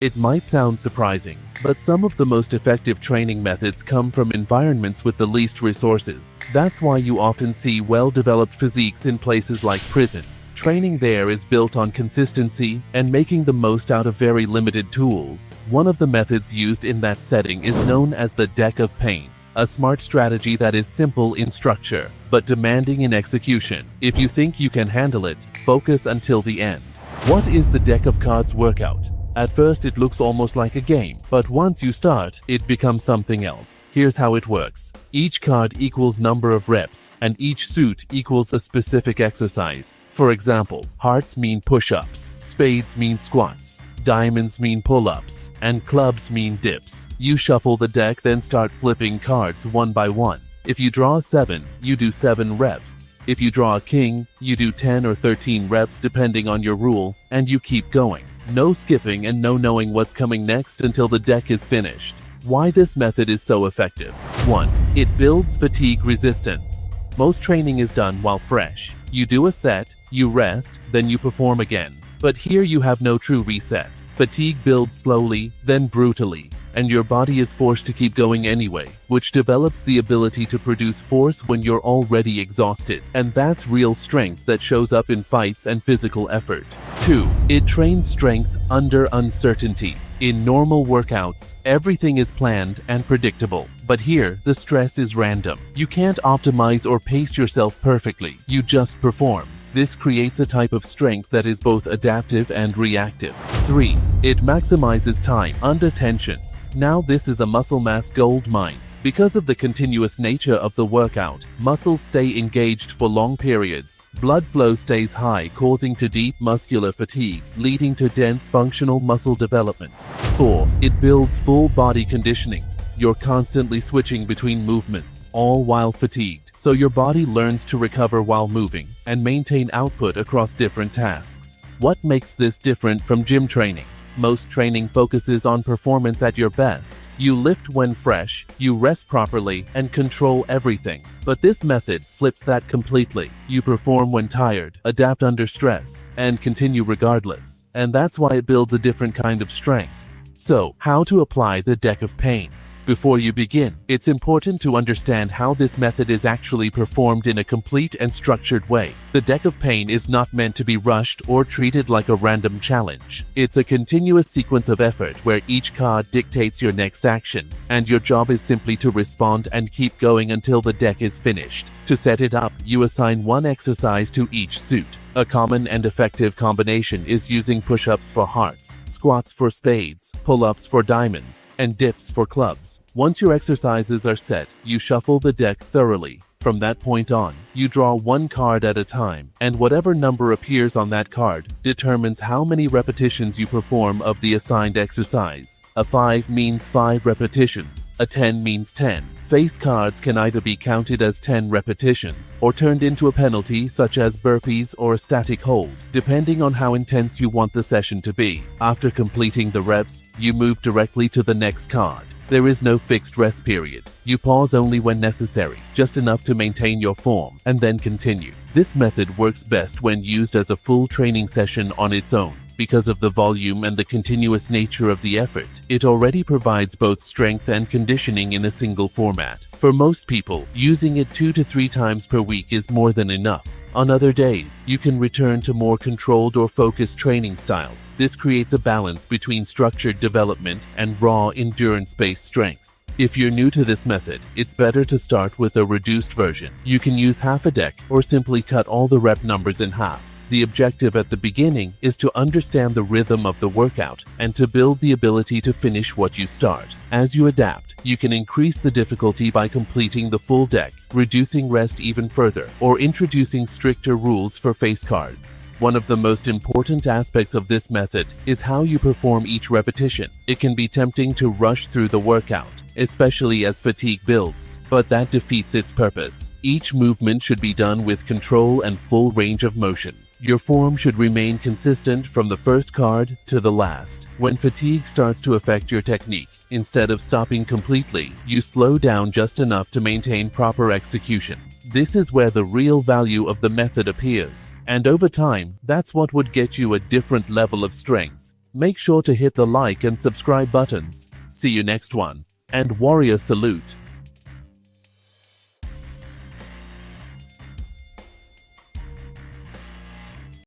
It might sound surprising, but some of the most effective training methods come from environments with the least resources. That's why you often see well-developed physiques in places like prison. Training there is built on consistency and making the most out of very limited tools. One of the methods used in that setting is known as the deck of pain, a smart strategy that is simple in structure, but demanding in execution. If you think you can handle it, focus until the end. What is the deck of cards workout? At first it looks almost like a game, but once you start, it becomes something else. Here's how it works. Each card equals number of reps, and each suit equals a specific exercise. For example, hearts mean push-ups, spades mean squats, diamonds mean pull-ups, and clubs mean dips. You shuffle the deck, then start flipping cards one by one. If you draw a 7, you do 7 reps. If you draw a king, you do 10 or 13 reps depending on your rule, and you keep going. No skipping and no knowing what's coming next until the deck is finished. Why this method is so effective? 1. It builds fatigue resistance. Most training is done while fresh. You do a set, you rest, then you perform again. But here you have no true reset. Fatigue builds slowly, then brutally, and your body is forced to keep going anyway, which develops the ability to produce force when you're already exhausted. And that's real strength that shows up in fights and physical effort. 2. It trains strength under uncertainty. In normal workouts, everything is planned and predictable. But here, the stress is random. You can't optimize or pace yourself perfectly. You just perform. This creates a type of strength that is both adaptive and reactive. 3. It maximizes time under tension. Now this is a muscle mass gold mine. Because of the continuous nature of the workout, muscles stay engaged for long periods. Blood flow stays high, causing to deep muscular fatigue, leading to dense functional muscle development. 4. It builds full body conditioning. You're constantly switching between movements, all while fatigued, so your body learns to recover while moving and maintain output across different tasks. What makes this different from gym training? Most training focuses on performance at your best. You lift when fresh, you rest properly, and control everything. But this method flips that completely. You perform when tired, adapt under stress, and continue regardless. And that's why it builds a different kind of strength. So, how to apply the deck of pain? Before you begin, it's important to understand how this method is actually performed in a complete and structured way. The deck of pain is not meant to be rushed or treated like a random challenge. It's a continuous sequence of effort where each card dictates your next action, and your job is simply to respond and keep going until the deck is finished. To set it up, you assign one exercise to each suit. A common and effective combination is using push-ups for hearts, squats for spades, pull-ups for diamonds, and dips for clubs. Once your exercises are set, you shuffle the deck thoroughly. From that point on, you draw one card at a time, and whatever number appears on that card determines how many repetitions you perform of the assigned exercise. A 5 means 5 repetitions, a 10 means 10. Face cards can either be counted as 10 repetitions or turned into a penalty such as burpees or a static hold, depending on how intense you want the session to be. After completing the reps, you move directly to the next card. There is no fixed rest period. You pause only when necessary, just enough to maintain your form, and then continue. This method works best when used as a full training session on its own. Because of the volume and the continuous nature of the effort, it already provides both strength and conditioning in a single format. For most people, using it 2 to 3 times per week is more than enough. On other days, you can return to more controlled or focused training styles. This creates a balance between structured development and raw endurance-based strength. If you're new to this method, it's better to start with a reduced version. You can use half a deck or simply cut all the rep numbers in half. The objective at the beginning is to understand the rhythm of the workout and to build the ability to finish what you start. As you adapt, you can increase the difficulty by completing the full deck, reducing rest even further, or introducing stricter rules for face cards. One of the most important aspects of this method is how you perform each repetition. It can be tempting to rush through the workout, especially as fatigue builds, but that defeats its purpose. Each movement should be done with control and full range of motion. Your form should remain consistent from the first card to the last. When fatigue starts to affect your technique, instead of stopping completely, you slow down just enough to maintain proper execution. This is where the real value of the method appears, and over time, that's what would get you a different level of strength. Make sure to hit the like and subscribe buttons. See you next one. And warrior salute.